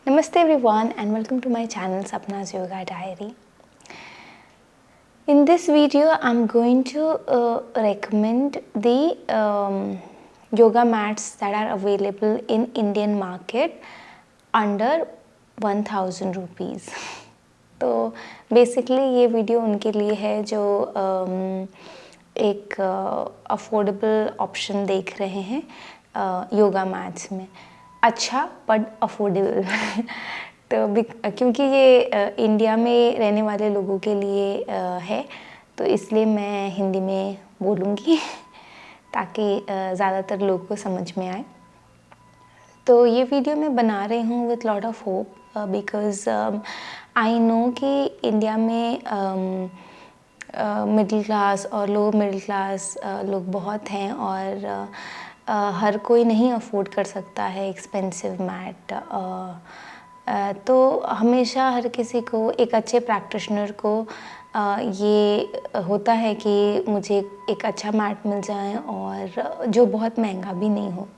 Namaste everyone and welcome to my channel Sapna's Yoga Diary. In this video I'm going to recommend the yoga mats that are available in Indian market under 1000 rupees. तो basically ये video उनके लिए है जो एक affordable option देख रहे हैं योगा मैट्स में, अच्छा बट अफोर्डेबल तो क्योंकि ये इंडिया में रहने वाले लोगों के लिए है, तो इसलिए मैं हिंदी में बोलूँगी ताकि ज़्यादातर लोगों को समझ में आए। तो ये वीडियो मैं बना रही हूँ with lot of hope because I know कि इंडिया में मिडिल क्लास और लो मिडिल क्लास लोग बहुत हैं और हर कोई नहीं अफोर्ड कर सकता है एक्सपेंसिव मैट। तो हमेशा हर किसी को, एक अच्छे प्रैक्टिशनर को ये होता है कि मुझे एक अच्छा मैट मिल जाए और जो बहुत महंगा भी नहीं हो।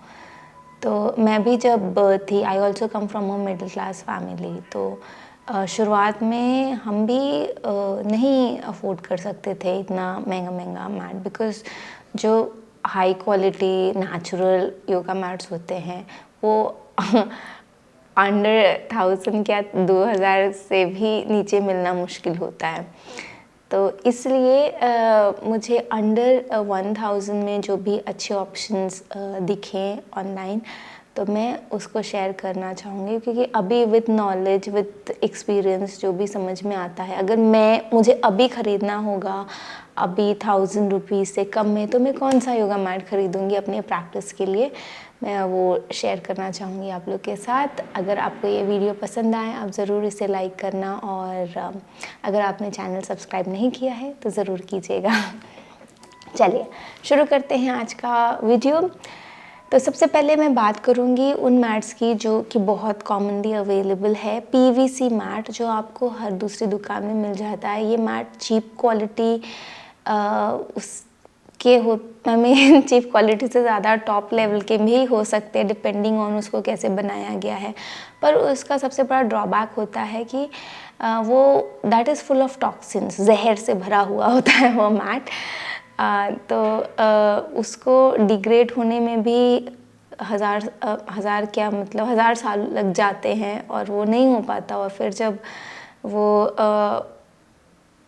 तो मैं भी जब थी, I also come from a middle class family, तो शुरुआत में हम भी नहीं अफोर्ड कर सकते थे इतना महंगा महंगा मैट, बिकॉज़ जो high quality natural yoga mats होते हैं वो अंडर 1000 क्या 2000 से भी नीचे मिलना मुश्किल होता है। तो इसलिए मुझे अंडर 1000 में जो भी अच्छे ऑप्शंस दिखें ऑनलाइन, तो मैं उसको शेयर करना चाहूँगी, क्योंकि अभी विद नॉलेज विद एक्सपीरियंस जो भी समझ में आता है, अगर मुझे अभी ख़रीदना होगा अभी 1000 रुपीज़ से कम में, तो मैं कौन सा योगा मैट ख़रीदूँगी अपने प्रैक्टिस के लिए, मैं वो शेयर करना चाहूँगी आप लोग के साथ। अगर आपको ये वीडियो पसंद आए आप ज़रूर इसे लाइक करना, और अगर आपने चैनल सब्सक्राइब नहीं किया है तो ज़रूर कीजिएगा। चलिए शुरू करते हैं आज का वीडियो। तो सबसे पहले मैं बात करूंगी उन मैट्स की जो कि बहुत कॉमनली अवेलेबल है, पीवीसी मैट, जो आपको हर दूसरी दुकान में मिल जाता है। ये मैट चीप क्वालिटी उसके में चीप क्वालिटी से ज़्यादा टॉप लेवल के भी हो सकते हैं, डिपेंडिंग ऑन उसको कैसे बनाया गया है। पर उसका सबसे बड़ा ड्रॉबैक होता है कि वो that is full of toxins, जहर से भरा हुआ होता है वो मैट। तो उसको डिग्रेड होने में भी हज़ार क्या मतलब 1000 साल लग जाते हैं और वो नहीं हो पाता। और फिर जब वो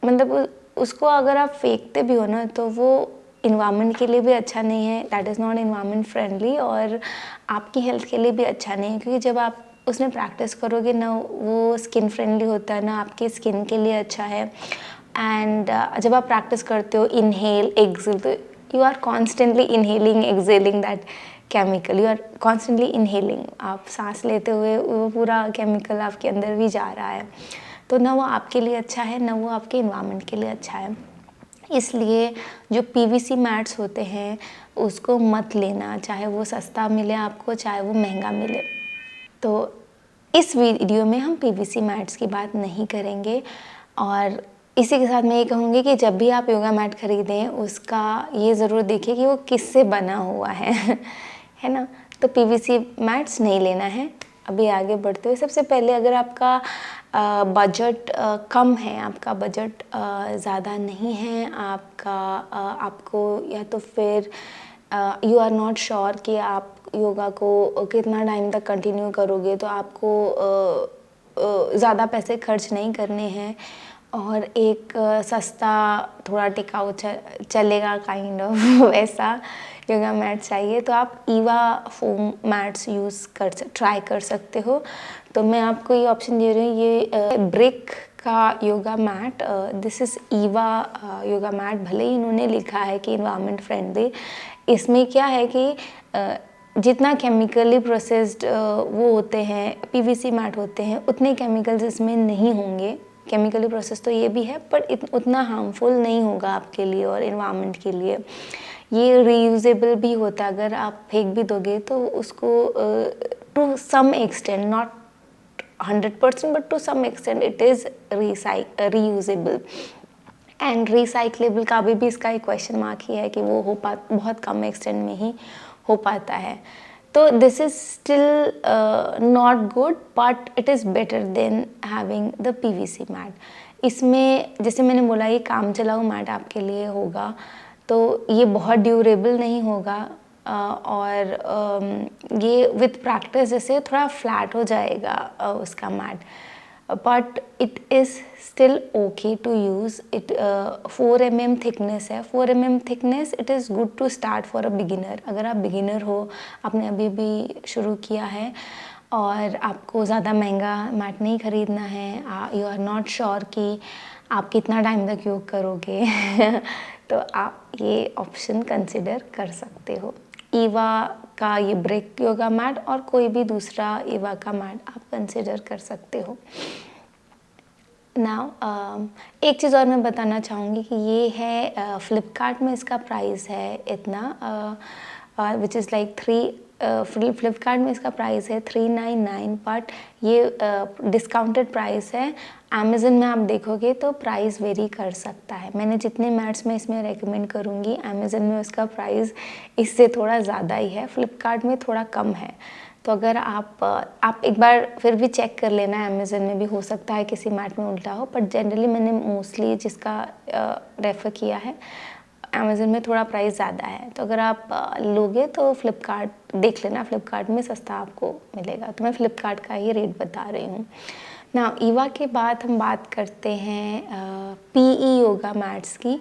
मतलब उसको अगर आप फेंकते भी हो ना, तो वो इन्वायरमेंट के लिए भी अच्छा नहीं है, that is not environment friendly, और आपकी हेल्थ के लिए भी अच्छा नहीं है, क्योंकि जब आप उसमें प्रैक्टिस करोगे ना, वो स्किन फ्रेंडली होता है ना, आपके स्किन के लिए अच्छा है। एंड जब आप प्रैक्टिस करते हो इनहेल एक्सेल, तो you are constantly inhaling exhaling that chemical, you are constantly inhaling, आप सांस लेते हुए वो पूरा केमिकल आपके अंदर भी जा रहा है। तो ना वो आपके लिए अच्छा है, ना वो आपके इन्वायरमेंट के लिए अच्छा है। इसलिए जो पीवीसी मैट्स होते हैं उसको मत लेना, चाहे वो सस्ता मिले आपको, चाहे वो महंगा मिले। तो इस वीडियो में हम पीवीसी मैट्स की बात नहीं करेंगे, और इसी के साथ मैं ये कहूँगी कि जब भी आप योगा मैट ख़रीदें उसका ये ज़रूर देखिए कि वो किससे बना हुआ है है ना। तो पीवीसी मैट्स नहीं लेना है। अभी आगे बढ़ते हुए, सबसे पहले अगर आपका बजट कम है, आपका बजट ज़्यादा नहीं है, आपको या तो फिर यू आर नॉट श्योर कि आप योगा को कितना टाइम तक कंटिन्यू करोगे, तो आपको ज़्यादा पैसे खर्च नहीं करने हैं और एक सस्ता थोड़ा टिकाऊ चलेगा काइंड ऑफ वैसा योगा मैट चाहिए, तो आप ईवा फोम मैट्स ट्राई कर सकते हो। तो मैं आपको ये ऑप्शन दे रही हूँ, ये ब्रिक का yoga mat, this is EVA yoga mat. भले ही इन्होंने लिखा है कि इन्वायरमेंट फ्रेंडली, इसमें क्या है कि जितना केमिकली प्रोसेस्ड वो होते हैं पीवीसी मैट होते हैं, उतने केमिकल्स इसमें नहीं होंगे। केमिकली प्रोसेस तो ये भी है, पर उतना हार्मफुल नहीं होगा आपके लिए और इन्वायरमेंट के लिए। ये रीयूजेबल भी होता है, अगर आप फेंक भी दोगे तो उसको to some extent, not 100%, but to some extent it is reusable and recyclable का भी इसका एक क्वेश्चन मार्क ही है कि वो बहुत कम एक्सटेंट में ही हो पाता है। तो this is still not good, but it is better than having the PVC mat. इसमें जैसे मैंने बोला ये काम चलाऊ मैट आपके लिए होगा, तो ये बहुत ड्यूरेबल नहीं होगा, और ये विथ प्रैक्टिस जैसे थोड़ा फ्लैट हो जाएगा उसका mat, but it is still okay to use it. 4 mm thickness है, 4 mm thickness, it is good to start for a beginner. अगर आप बिगिनर हो, आपने अभी अभी शुरू किया है और आपको ज़्यादा महंगा मैट नहीं ख़रीदना है, यू आर नॉट श्योर कि आप कितना टाइम तक योग करोगे तो आप ये ऑप्शन कंसिडर कर सकते हो। ईवा का ये ब्रिक योगा मैट और कोई भी दूसरा ईवा का मैट आप कंसिडर कर सकते हो। नाउ एक चीज़ और मैं बताना चाहूँगी कि ये है फ्लिपकार्ट में इसका प्राइस है इतना, विच इज़ लाइक फ्लिपकार्ट में इसका प्राइस है 399, बट ये डिस्काउंटेड प्राइस है। अमेज़न में आप देखोगे तो प्राइस वेरी कर सकता है। मैंने जितने मैट्स में इसमें रेकमेंड करूँगी, अमेज़न में उसका प्राइस इससे थोड़ा ज़्यादा ही है, फ्लिपकार्ट में थोड़ा कम है। तो अगर आप एक बार फिर भी चेक कर लेना, अमेज़न में भी हो सकता है किसी मैट में उल्टा हो, बट जनरली मैंने मोस्टली जिसका रेफ़र किया है, अमेज़न में थोड़ा प्राइस ज़्यादा है। तो अगर आप लोगे तो फ्लिपकार्ट देख लेना, फ्लिपकार्ट में सस्ता आपको मिलेगा। तो मैं फ्लिपकार्ट का ही रेट बता रही हूँ। ना ईवा के बाद हम बात करते हैं पीई योगा मैट्स की।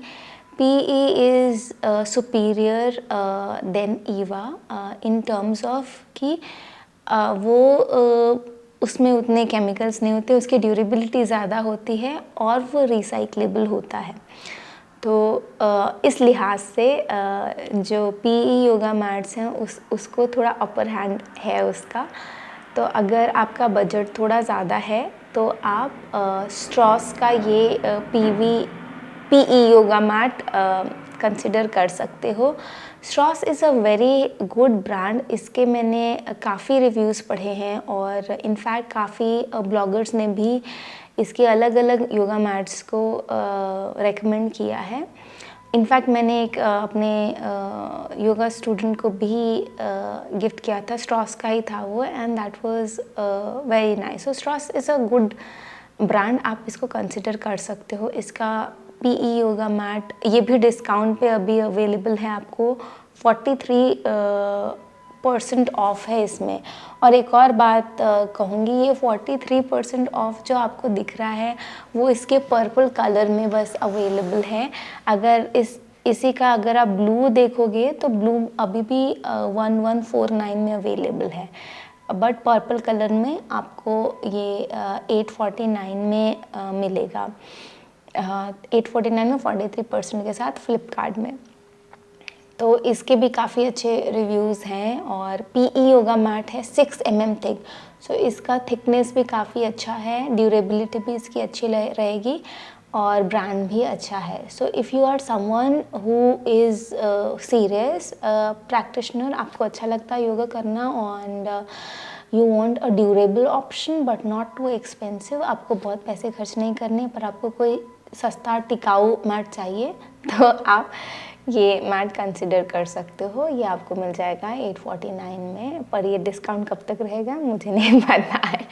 PE is superior than EVA in terms of कि उसमें उतने केमिकल्स नहीं होते, उसकी ड्यूरेबिलिटी ज़्यादा होती है और वो रिसाइक्लेबल होता है। तो इस लिहाज से जो PE योगा मैट्स हैं उसको थोड़ा अपर हैंड है उसका। तो अगर आपका बजट थोड़ा ज़्यादा है तो आप स्ट्रॉस का ये PE योगा मैट कंसिडर कर सकते हो। Strauss is a very good brand. इसके मैंने काफ़ी रिव्यूज़ पढ़े हैं और इनफैक्ट काफ़ी ब्लॉगर्स ने भी इसके अलग अलग योगा मैट्स को रेकमेंड किया है। इनफैक्ट मैंने एक अपने योगा स्टूडेंट को भी गिफ्ट किया था, स्ट्रॉस का ही था वो, and that was very nice. So Strauss is a good brand, आप इसको कंसिडर कर सकते हो। इसका PE योगा मैट ये भी डिस्काउंट पे अभी अवेलेबल है, आपको 43% ऑफ है इसमें। और एक और बात कहूँगी, ये 43% ऑफ जो आपको दिख रहा है वो इसके पर्पल कलर में बस अवेलेबल है। अगर इसी का अगर आप ब्लू देखोगे तो ब्लू अभी भी 1149 में अवेलेबल है, बट पर्पल कलर में आपको ये 849 में मिलेगा। 849 में 43% के साथ फ्लिपकार्ट में। तो इसके भी काफ़ी अच्छे रिव्यूज़ हैं। और PE योगा मैट है 6 mm थिक, सो इसका थिकनेस भी काफ़ी अच्छा है, ड्यूरेबिलिटी भी इसकी अच्छी रहेगी और ब्रांड भी अच्छा है। So if you are someone who is serious practitioner, आपको अच्छा लगता है योगा करना and you want a durable option but not too expensive, आपको बहुत पैसे खर्च नहीं करने पर आपको कोई सस्ता टिकाऊ मैट चाहिए, तो आप ये मैट कंसिडर कर सकते हो। ये आपको मिल जाएगा 849 में, पर ये डिस्काउंट कब तक रहेगा मुझे नहीं पता है।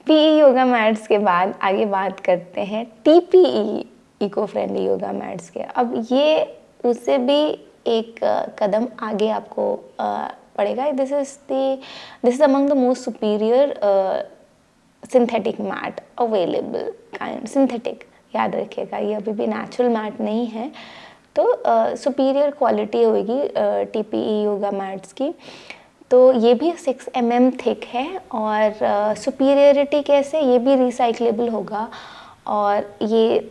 PE योगा मैट्स के बाद आगे बात करते हैं TPE eco friendly yoga mats के। अब ये उससे भी एक कदम आगे आपको पड़ेगा। This is among the most superior synthetic mat available kind. Synthetic याद रखिएगा, ये अभी भी नेचुरल मैट नहीं है, तो सुपीरियर क्वालिटी होगी TPE योगा मैट्स की। तो ये भी 6 mm थिक है और सुपीरियरिटी कैसे, ये भी रिसाइक्लेबल होगा। और ये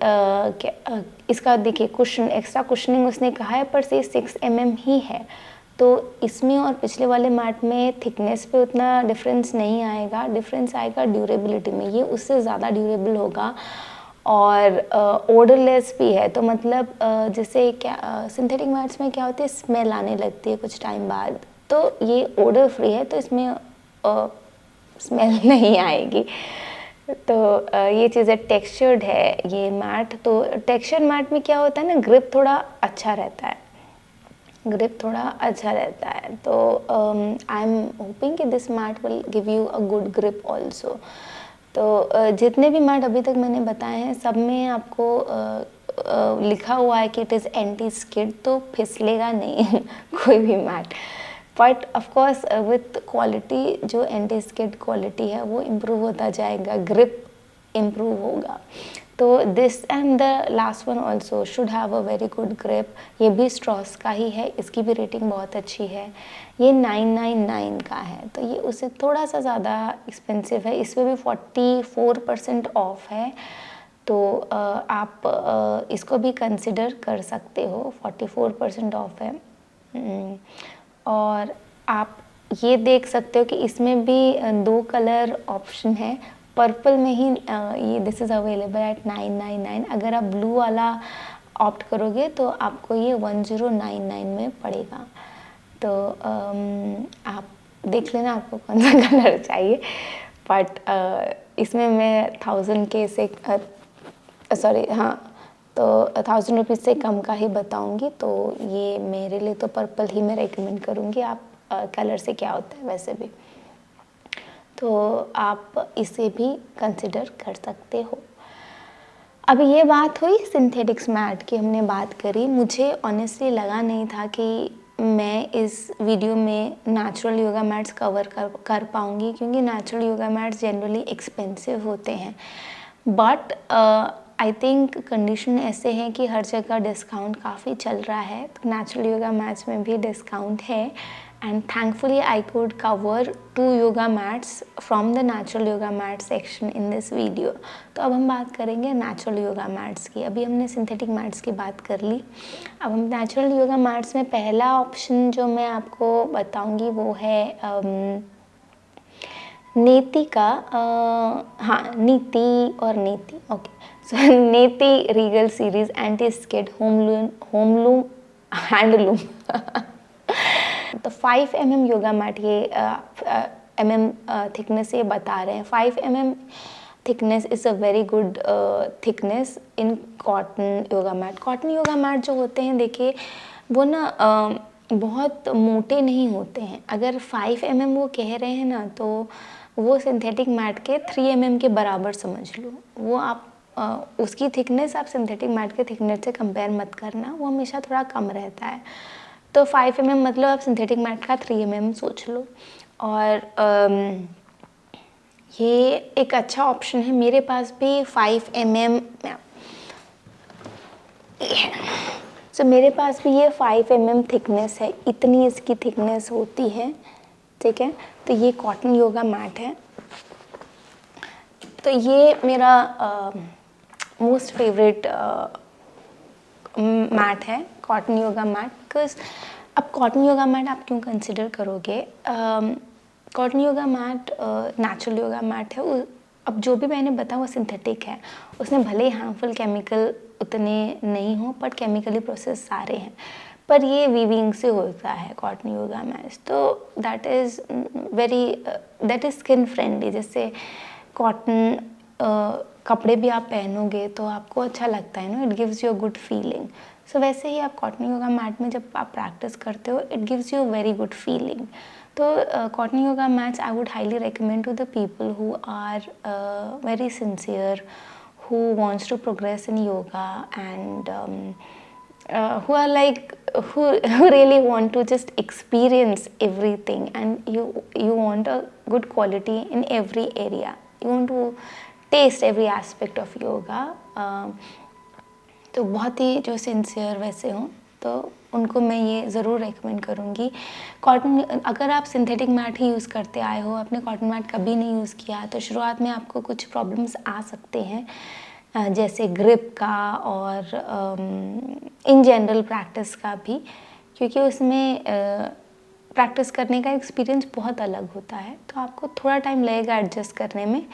इसका देखिए कुशन, एक्स्ट्रा कुशनिंग उसने कहा है, पर से 6 mm ही है। तो इसमें और पिछले वाले मैट में थिकनेस पे उतना डिफरेंस नहीं आएगा, डिफरेंस आएगा ड्यूरेबिलिटी में, ये उससे ज़्यादा ड्यूरेबल होगा और ओडरलेस भी है। तो मतलब जैसे क्या सिंथेटिक मैट्स में क्या होती है, स्मेल आने लगती है कुछ टाइम बाद, तो ये ओडर फ्री है, तो इसमें स्मेल नहीं आएगी। तो ये चीज़ें टेक्सचर्ड है ये मैट। तो टेक्सचर्ड मैट में क्या होता है ना, ग्रिप थोड़ा अच्छा रहता है, ग्रिप थोड़ा अच्छा रहता है। तो आई एम होपिंग कि this mat will give you a good grip also. तो जितने भी मैट अभी तक मैंने बताए हैं सब में आपको लिखा हुआ है कि इट इज़ एंटी स्किड, तो फिसलेगा नहीं कोई भी mat. But of course with quality जो एंटी स्किड क्वालिटी है वो इम्प्रूव होता जाएगा, ग्रिप इम्प्रूव होगा। तो this and the last one also should have a very good grip. ये भी स्ट्रॉस का ही है, इसकी भी रेटिंग बहुत अच्छी है। ये 999 का है, तो ये उससे थोड़ा सा ज़्यादा एक्सपेंसिव है। इसमें भी 44% ऑफ है, तो आप इसको भी कंसिडर कर सकते हो। 44% ऑफ है। और आप ये देख सकते हो कि इसमें भी 2 कलर ऑप्शन है। पर्पल में ही ये दिस इज़ अवेलेबल एट 999। अगर आप ब्लू वाला ऑप्ट करोगे तो आपको ये 1099 में पड़ेगा। तो आप देख लेना आपको कौन सा कलर चाहिए। बट इसमें मैं 1000 के से सॉरी हाँ, तो 1000 रुपीज़ से कम का ही बताऊंगी। तो ये मेरे लिए तो पर्पल ही मैं रेकमेंड करूँगी। आप कलर से क्या होता है वैसे भी, तो आप इसे भी कंसिडर कर सकते हो। अब ये बात हुई सिंथेटिक्स मैट की, हमने बात करी। मुझे ऑनेस्टली लगा नहीं था कि मैं इस वीडियो में नेचुरल योगा मैट्स कवर कर पाऊँगी, क्योंकि natural yoga mats generally expensive होते हैं। बट आई थिंक कंडीशन ऐसे हैं कि हर जगह डिस्काउंट काफ़ी चल रहा है, तो नेचुरल योगा मैट्स में भी डिस्काउंट है। And thankfully I could cover 2 yoga mats from the natural yoga mat section in this video. तो अब हम बात करेंगे नेचुरल योगा मैट्स की। अभी हमने सिंथेटिक मैट्स की बात कर ली, अब हम नेचुरल योगा मैट्स में पहला ऑप्शन जो मैं आपको बताऊंगी वो है नेति का, हाँ नीति और नीति, ओके। सो नेति रीगल सीरीज एंटी स्किड होमलूम हैंडलूम तो 5 mm योगा मैट, ये mm थिकनेस ये बता रहे हैं। 5 mm thickness is a very good thickness in cotton yoga mat. Cotton yoga mat जो होते हैं देखिए वो ना बहुत मोटे नहीं होते हैं। अगर 5 mm वो कह रहे हैं ना, तो वो सिंथेटिक मैट के 3 mm के बराबर समझ लो। वो आप उसकी थिकनेस आप सिंथेटिक मैट के थिकनेस से कंपेयर मत करना, वो हमेशा थोड़ा कम रहता है। तो 5 mm मतलब आप सिंथेटिक मैट का 3 mm सोच लो। और ये एक अच्छा ऑप्शन है। मेरे पास भी 5 mm सो मेरे पास भी ये 5 mm थिकनेस है, इतनी इसकी थिकनेस होती है, ठीक है। तो ये कॉटन योगा मैट है। तो ये मेरा मोस्ट फेवरेट मैट है, कॉटन योगा मैट। बिकॉज अब कॉटन योगा मैट आप क्यों कंसिडर करोगे? Cotton yoga mat natural yoga mat है। अब जो भी मैंने बताया वो सिंथेटिक है, उसमें भले ही हार्मफुल केमिकल उतने नहीं हो, बट केमिकली प्रोसेस सारे हैं। पर ये वीविंग से होता है कॉटन योगा मैट, तो दैट इज़ स्किन फ्रेंडली। जैसे कॉटन कपड़े भी आप पहनोगे तो आपको अच्छा लगता है ना, it gives you a good feeling. So वैसे ही आप कॉटन योगा मैट में जब आप प्रैक्टिस करते हो, it gives you a very good feeling. तो cotton yoga mats I would highly recommend to the people who are very sincere, who wants to progress in yoga, and who are like who really want to just experience everything, and you want a good quality in every area. You want to taste every aspect of yoga. तो बहुत ही जो sincere वैसे हों तो उनको मैं ये ज़रूर रेकमेंड करूँगी। कॉटन, अगर आप सिंथेटिक मैट ही यूज़ करते आए हो, आपने कॉटन मैट कभी नहीं यूज़ किया, तो शुरुआत में आपको कुछ प्रॉब्लम्स आ सकते हैं, जैसे ग्रिप का और इन जनरल प्रैक्टिस का भी, क्योंकि उसमें प्रैक्टिस करने का एक्सपीरियंस बहुत अलग होता है। तो आपको थोड़ा टाइम लगेगा एडजस्ट करने में।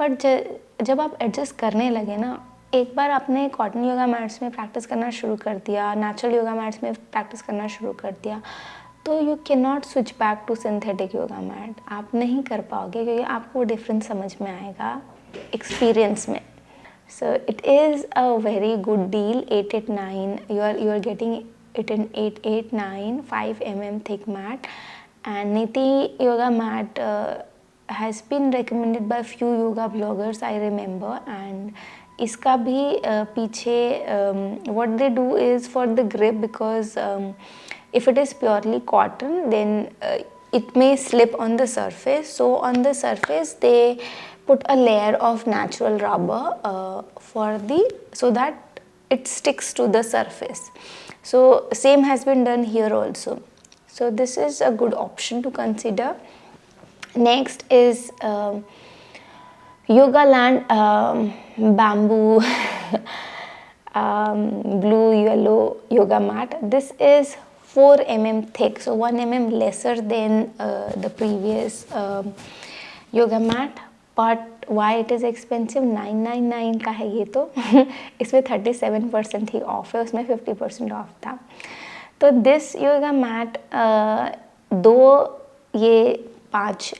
बट जब आप एडजस्ट करने लगे ना, एक बार आपने कॉटन योगा मैट्स में प्रैक्टिस करना शुरू कर दिया, नेचुरल योगा मैट्स में प्रैक्टिस करना शुरू कर दिया, तो you can not switch back to synthetic yoga mat. आप नहीं कर पाओगे, क्योंकि आपको डिफरेंस समझ में आएगा एक्सपीरियंस में। So it is a very good deal, 889 you are getting it in 889 5 thick mat. And Niti yoga mat has been recommended by few yoga bloggers I remember. And इसका भी पीछे what they do is for the grip, because if it is purely cotton then it may slip on the surface. So on the surface they put a layer of natural rubber so that it sticks to the surface. So same has been done here also. So this is a good option to consider. Next is Yogaland bamboo blue yellow yoga mat. This is 4 thick, so 1 lesser than the previous yoga mat. But why it is expensive? 999 का है ये तो इसमें 37% ही of है, उसमें 50% of था. तो this yoga mat ये 5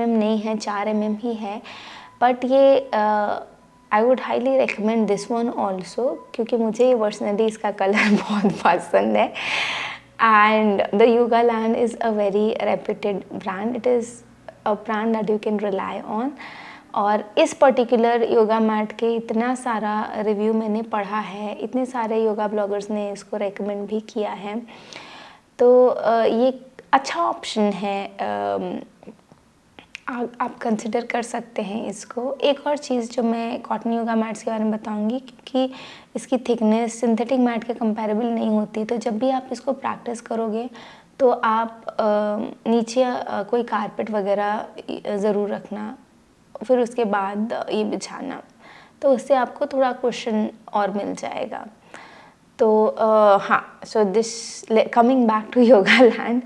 नहीं है, 4 ही है. बट ये I would highly recommend this one also, क्योंकि मुझे ये पर्सनली इसका कलर बहुत पसंद है. And the Yogaland is a very reputed brand. It is a brand that you can rely on. और इस पर्टिकुलर योगा मैट के इतना सारा रिव्यू मैंने पढ़ा है, इतने सारे योगा ब्लॉगर्स ने इसको रेकमेंड भी किया है. तो ये अच्छा ऑप्शन है, आप कंसिडर कर सकते हैं इसको. एक और चीज़ जो मैं कॉटन योगा मैट्स के बारे में बताऊंगी, क्योंकि इसकी थिकनेस सिंथेटिक मैट के कंपैरेबल नहीं होती, तो जब भी आप इसको प्रैक्टिस करोगे तो आप नीचे कोई कारपेट वगैरह ज़रूर रखना, फिर उसके बाद ये बिछाना, तो उससे आपको थोड़ा कुशन और मिल जाएगा. तो हाँ, so this coming back to Yogaland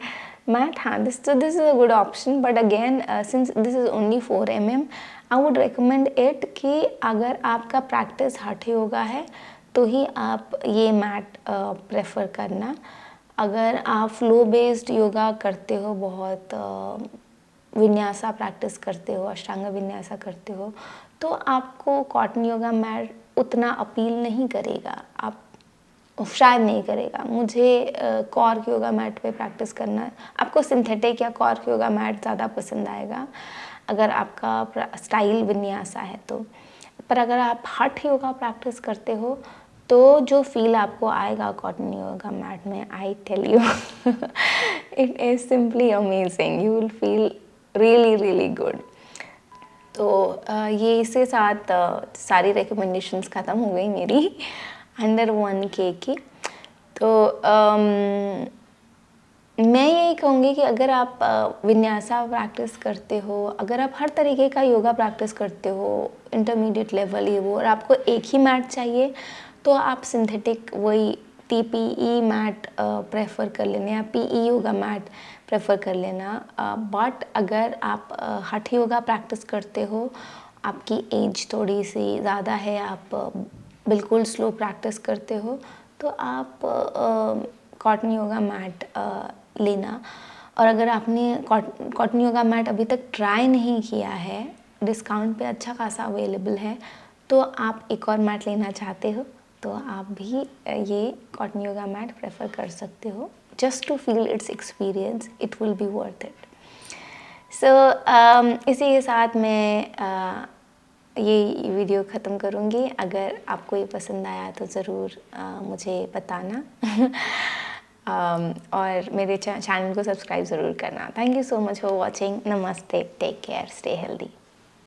mat, this is a good option. But again since this is only 4 I would recommend it कि अगर आपका प्रैक्टिस हठ योगा है तो ही आप ये मैट प्रेफर करना. अगर आप फ्लो बेस्ड योगा करते हो, बहुत विन्यासा प्रैक्टिस करते हो, अष्टांग विन्यासा करते हो, तो आपको कॉटन योगा मैट उतना अपील नहीं करेगा, आप शायद नहीं करेगा. मुझे कॉर्क योगा मैट पे प्रैक्टिस करना, आपको सिंथेटिक या कॉर्क योगा मैट ज़्यादा पसंद आएगा अगर आपका स्टाइल विन्यासा है तो. पर अगर आप हठ योगा प्रैक्टिस करते हो तो जो फील आपको आएगा कॉटन योगा मैट में, I tell you it is simply amazing. You will feel really really good. तो ये इसके साथ सारी रिकमेंडेशंस ख़त्म हो गई मेरी अंडर 1K की. तो मैं यही कहूँगी कि अगर आप विन्यासा प्रैक्टिस करते हो, अगर आप हर तरीके का योगा प्रैक्टिस करते हो, इंटरमीडिएट लेवल ये वो, और आपको एक ही मैट चाहिए, तो आप सिंथेटिक वही TPE मैट प्रेफर कर लेना या PE योगा मैट प्रेफर कर लेना. बट अगर आप हठ योगा प्रैक्टिस करते हो, आपकी एज थोड़ी सी ज़्यादा है, आप बिल्कुल स्लो प्रैक्टिस करते हो, तो आप कॉटन योगा मैट लेना. और अगर आपने कॉटन योगा मैट अभी तक ट्राई नहीं किया है, डिस्काउंट पे अच्छा खासा अवेलेबल है, तो आप एक और मैट लेना चाहते हो तो आप भी ये कॉटन योगा मैट प्रेफर कर सकते हो. Just to feel its experience, it will be worth it. So इसी के साथ मैं ये वीडियो ख़त्म करूँगी. अगर आपको ये पसंद आया तो ज़रूर मुझे बताना और मेरे चैनल को सब्सक्राइब ज़रूर करना. Thank you so much for watching. नमस्ते, टेक केयर, स्टे हेल्दी.